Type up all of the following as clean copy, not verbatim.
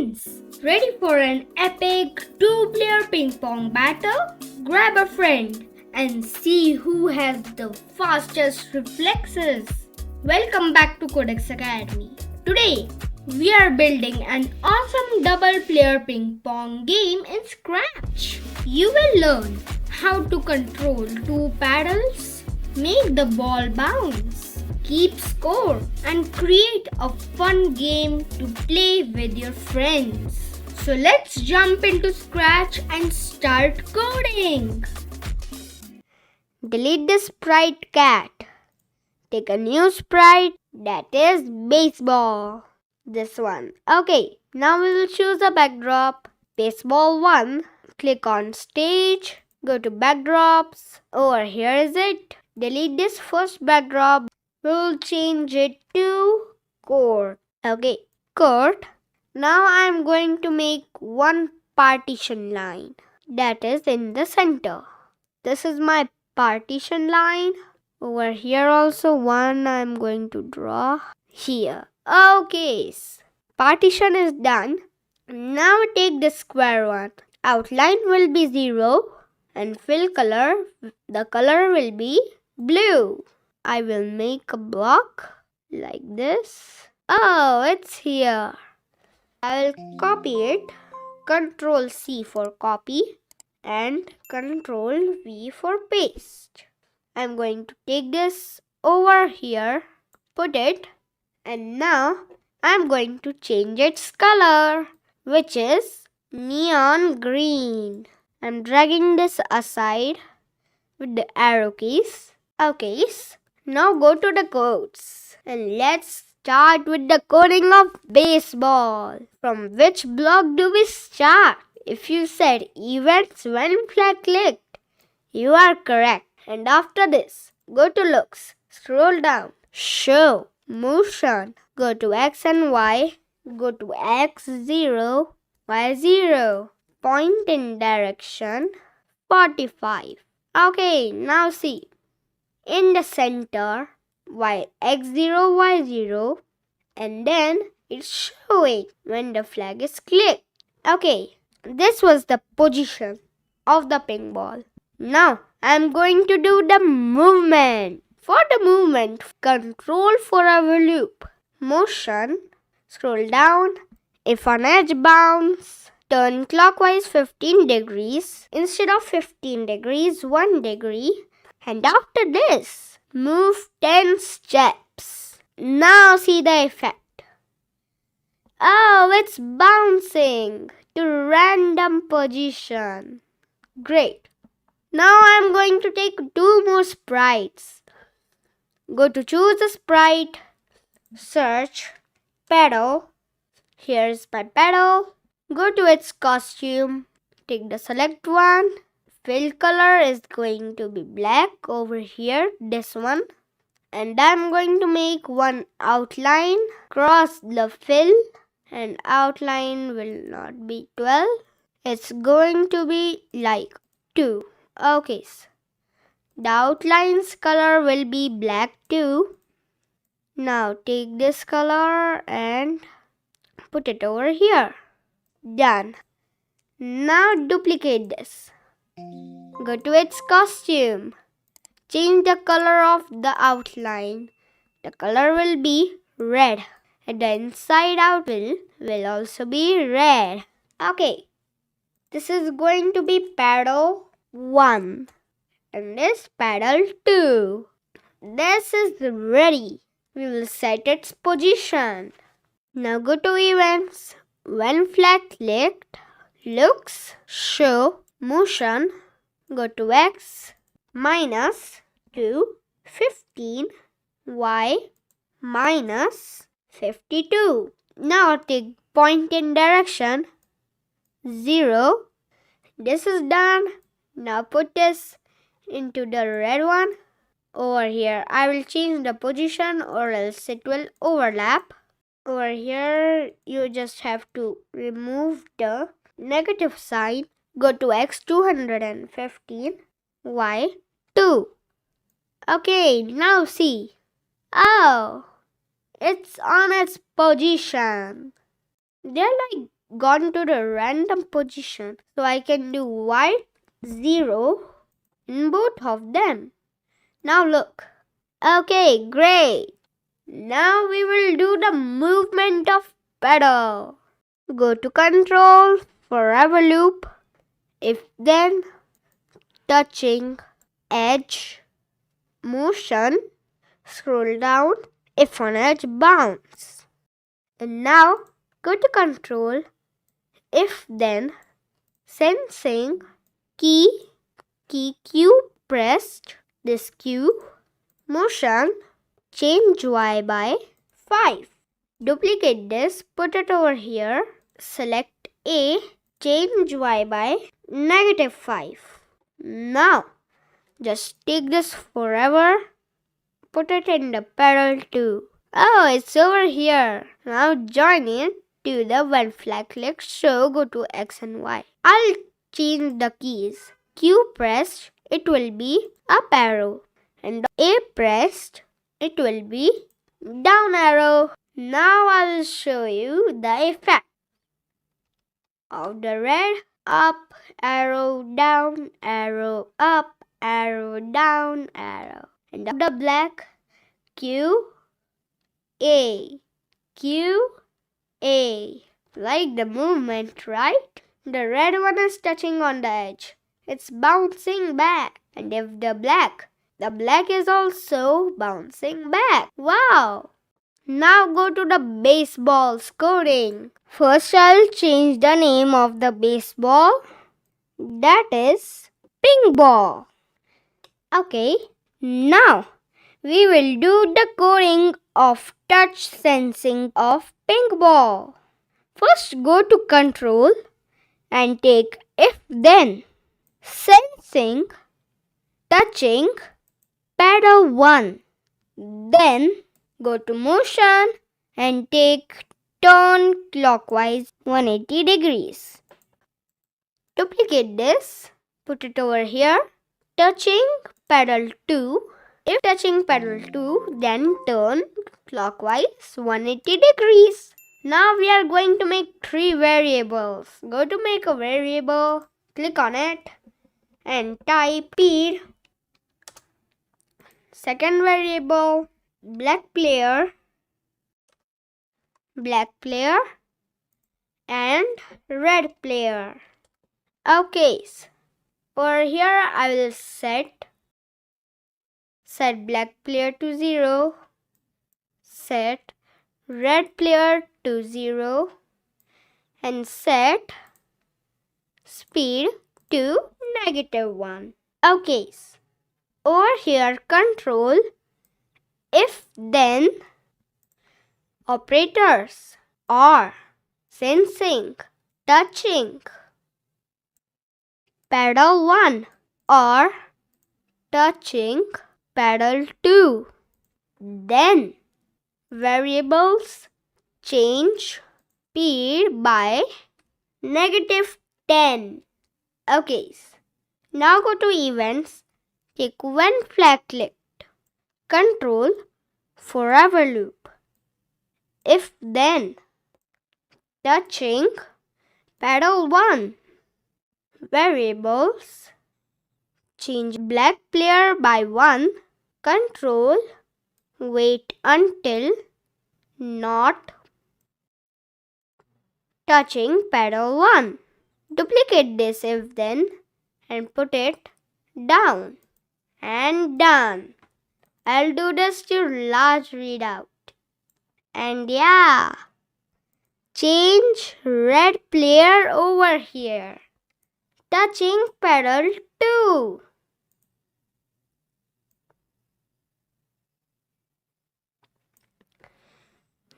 friends! Ready for an epic two-player ping pong battle? Grab a friend and see who has the fastest reflexes. Welcome back to Kodex Academy. Today, we are building an awesome double-player ping pong game in Scratch. You will learn how to control two paddles, make the ball bounce, keep score, and create a fun game to play with your friends. So let's jump into Scratch and start coding. Delete the sprite cat. Take a new sprite, that is baseball. This one. Okay, now we will choose a backdrop. Baseball 1. Click on stage. Go to backdrops. Over here is it. Delete this first backdrop. We will change it to court. Okay, court. Now I am going to make one partition line. That is in the center. This is my partition line. Over here also one I am going to draw here. Okay, partition is done. Now take the square one. Outline will be 0 and fill color. The color will be blue. I will make a block like this. Oh, it's here. I will copy it. Ctrl C for copy and Ctrl V for paste. I'm going to take this over here, put it, and now I'm going to change its color, which is neon green. I'm dragging this aside with the arrow keys. Okay, now go to the codes and let's start with the coding of baseball. From which block do we start? If you said events when flag clicked, you are correct. And after this, go to looks, scroll down, show, motion, go to X and Y, go to X0, Y0, point in direction, 45. Okay, now see, in the center, X0, Y0, and then it's showing when the flag is clicked. Okay, this was the position of the ping ball. Now, I am going to do the movement. For the movement, control for our loop. Motion, scroll down. If on edge bounce, turn clockwise 15 degrees. Instead of 15 degrees, 1 degree. And after this, move 10 steps. Now see the effect. Oh, it's bouncing to random position. Great. Now I am going to take 2 more sprites. Go to choose a sprite, search, pedal. Here's my pedal. Go to its costume, take the select one. Fill color is going to be black over here, this one. And I'm going to make one outline, cross the fill, and outline will not be 12. It's going to be like 2. Okay, the outline's color will be black too. Now take this color and put it over here. Done. Now duplicate this. Go to its costume. Change the color of the outline. The color will be red. And the inside out will also be red. Okay. This is going to be paddle 1 and this paddle 2. This is ready. We will set its position. Now go to events. When flag clicked, looks, show, motion, go to X, minus 2, 15, Y, minus 52. Now take point in direction, 0. This is done. Now put this into the red one. Over here I will change the position or else it will overlap. Over here you just have to remove the negative sign. Go to X 215, Y 2. Okay, now see. Oh, it's on its position. They're like gone to the random position. So I can do white 0 in both of them. Now look. Okay, great. Now we will do the movement of pedal. Go to control, forever loop, if then, touching, edge, motion, scroll down, if on edge, bounce. And now go to control, if then, sensing, key Q pressed, this Q, motion, change Y by 5. Duplicate this, put it over here, select A, change Y by -5. Now, just take this forever, put it in the pedal too. Oh, it's over here. Now join it to the one flag click, so go to X and Y. I'll change the keys. Q pressed, it will be up arrow, and A pressed, it will be down arrow. Now I will show you the effect of the red up arrow, down arrow, up arrow, down arrow, and of the black Q A Q A. Like the movement, right? The red one is touching on the edge. It's bouncing back. And if the black is also bouncing back. Wow! Now go to the baseball scoring. First I'll change the name of the baseball. That is ping ball. Okay, now we will do the coding of touch sensing of ping ball. First go to control and take if then, sensing, touching, pedal 1. Then go to motion and take turn clockwise 180 degrees. Duplicate this, put it over here, touching pedal 2. If touching pedal 2, then turn clockwise 180 degrees. Now we are going to make 3 variables. Go to make a variable, click on it and type speed. Second variable, black player and red player. Okay, over here I will set black player to 0, set red player to 0, and set speed to -1. Okay, over here control, if then, operators are sensing, touching, pedal 1 or touching pedal 2. Then variables change speed by -10. Okay, now go to events, take one flag clicked, control, forever loop, if then, touching, pedal 1, variables, change black player by 1, control, wait until, not touching pedal 1. Duplicate this if then and put it down and done. I'll do this to large readout. And yeah, change red player over here, touching pedal 2.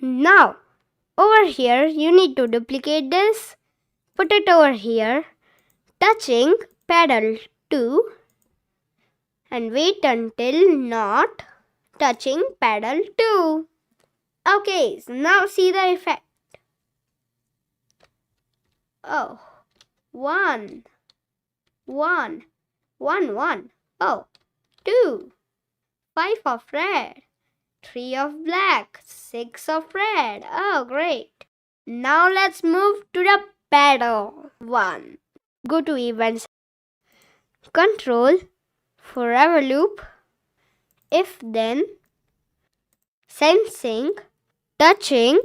Now, over here you need to duplicate this, put it over here, touching pedal 2 and wait until not touching pedal 2. Okay, so now see the effect. Oh, 1, 1, 1, 1. Oh, 2, 5 of red, 3 of black, 6 of red. Oh, great. Now let's move to the paddle 1. Go to events, control, forever loop, if then, sensing, touching,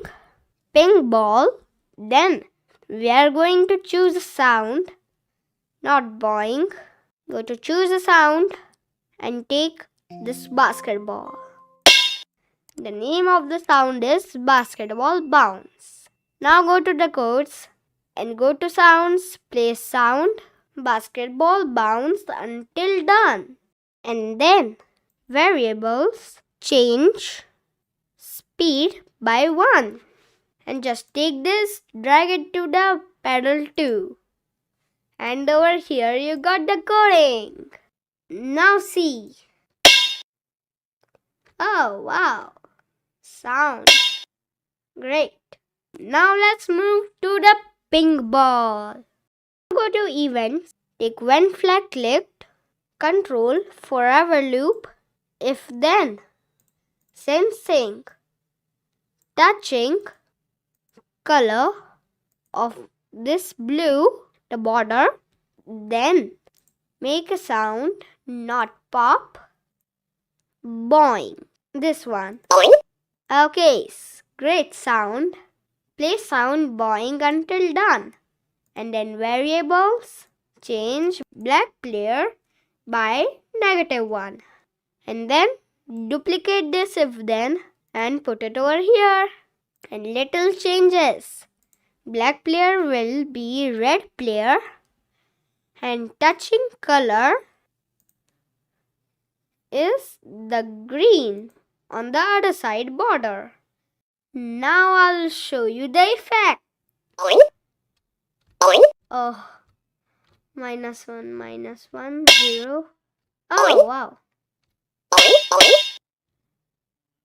ping ball. Then we are going to choose a sound, not boing. Go to choose a sound and take this basketball. The name of the sound is basketball bounce. Now go to the codes and go to sounds, play sound, basketball bounce until done. And then variables, change speed by 1. And just take this, drag it to the pedal 2. And over here you got the coding. Now see. Oh wow. Sound. Great. Now let's move to the ping ball. Go to events, take when flag clicked, control forever loop, if then, sensing, touching, color of this blue, the border, then make a sound, not pop, boing, this one. Okay, great sound. Play sound boing until done. And then variables, change black player by -1. And then duplicate this if then and put it over here. And little changes. Black player will be red player and touching color is the green on the other side border. Now I'll show you the effect. Oh, -1, 0. Oh, wow.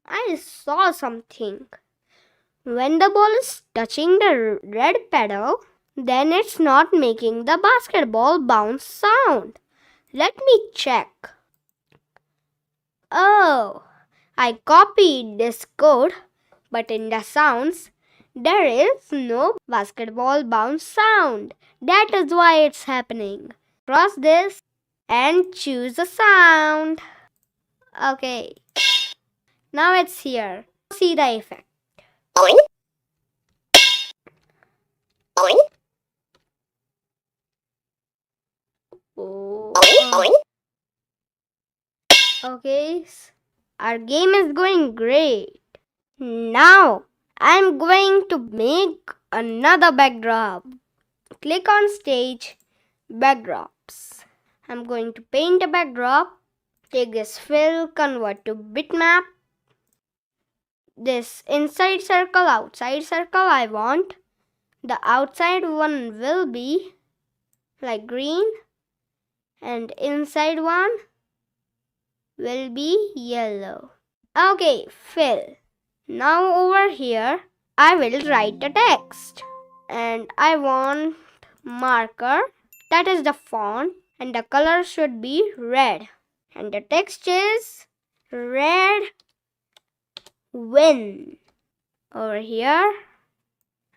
I saw something. When the ball is touching the red pedal, then it's not making the basketball bounce sound. Let me check. Oh, I copied this code, but in the sounds, there is no basketball bounce sound. That is why it's happening. Cross this and choose a sound. Okay. Now it's here. See the effect. Oh. Okay. Our game is going great. Now I'm going to make another backdrop. Click on stage, backdrops. I'm going to paint a backdrop. Take this fill, convert to bitmap. This inside circle, outside circle I want. The outside one will be like green and inside one will be yellow. Okay, fill. Now over here I will write a text and I want marker, that is the font, and the color should be red. And the text is red win. Over here,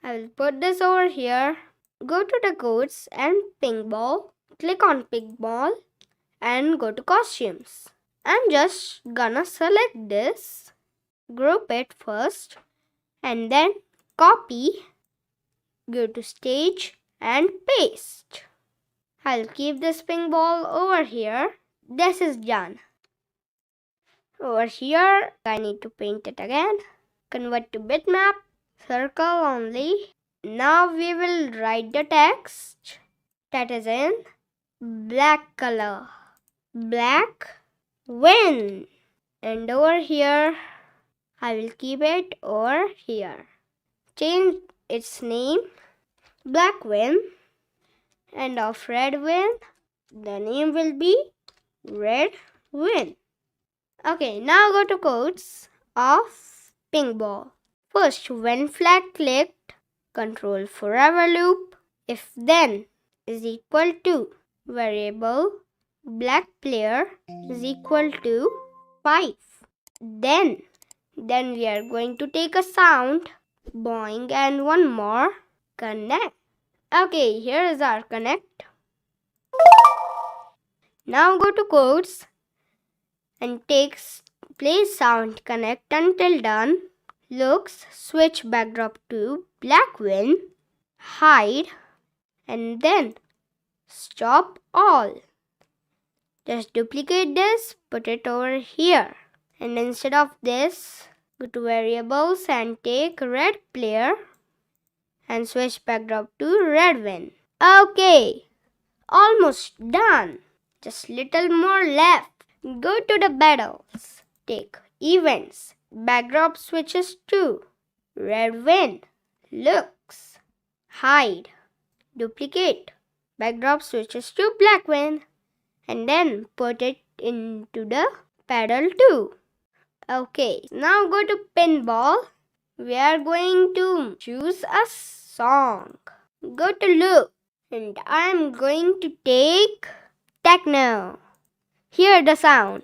I will put this over here. Go to the codes and ping ball. Click on ping ball and go to costumes. I'm just gonna select this, group it first, and then copy, go to stage and paste. I'll keep this ping ball over here. This is done. Over here, I need to paint it again. Convert to bitmap, circle only. Now we will write the text that is in black color. Black win. And over here, I will keep it over here. Change its name, black win, and of red win, the name will be red win. Okay, now go to codes of ping ball. First, when flag clicked, control forever loop, if then is equal to variable black player is equal to 5. Then we are going to take a sound, Boing, and one more. Connect. Okay, here is our connect. Now go to codes and takes play sound connect until done. Looks switch backdrop to black win. Hide and then stop all. Just duplicate this, put it over here. And instead of this, go to variables and take red player and switch backdrop to red win. Okay, almost done. Just little more left. Go to the battles. Take events. Backdrop switches to red win. Looks. Hide. Duplicate. Backdrop switches to black win. And then put it into the paddle 2. Okay, now go to pinball. We are going to choose a song. Go to loop. And I am going to take techno. Hear the sound.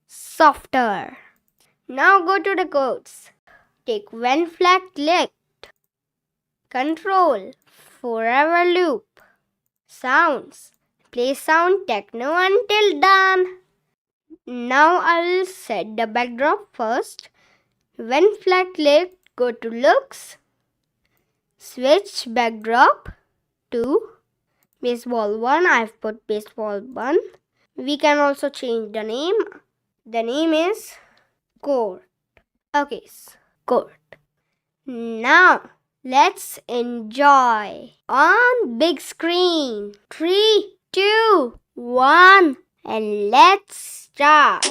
Softer. Now go to the codes. Take when flag clicked. Control. Forever loop. Sounds. Play sound techno until done. Now I'll set the backdrop first. When flag clicked, go to looks. Switch backdrop to baseball 1. I've put baseball 1. We can also change the name. The name is court. Okay, court. Now let's enjoy on big screen. 3, 2, 1, and let's start.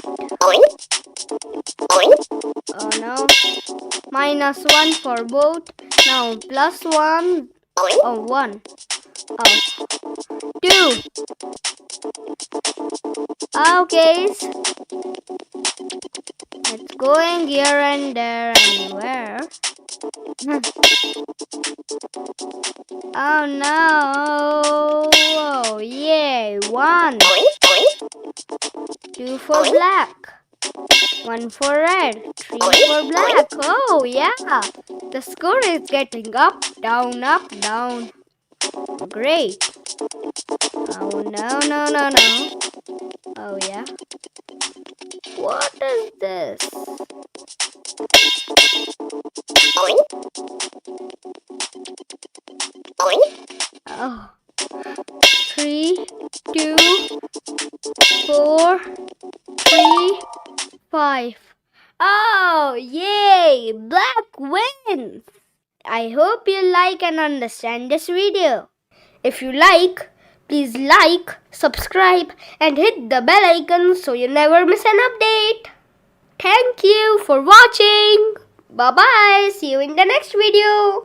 Oh no. -1 for both. Now +1. Oh, 1. Oh. 2. Okay. It's going here and there and where. Oh no. Oh yay. 1. 2 for black. 1 for red. 3 for black. Oh yeah. The score is getting up, down, up, down. Great. Oh no. Oh yeah. What is this? Oh. 3, 2, 4, 3, 5. Oh, yay! Black wins! I hope you like and understand this video. If you like, please like, subscribe and hit the bell icon so you never miss an update. Thank you for watching. Bye-bye. See you in the next video.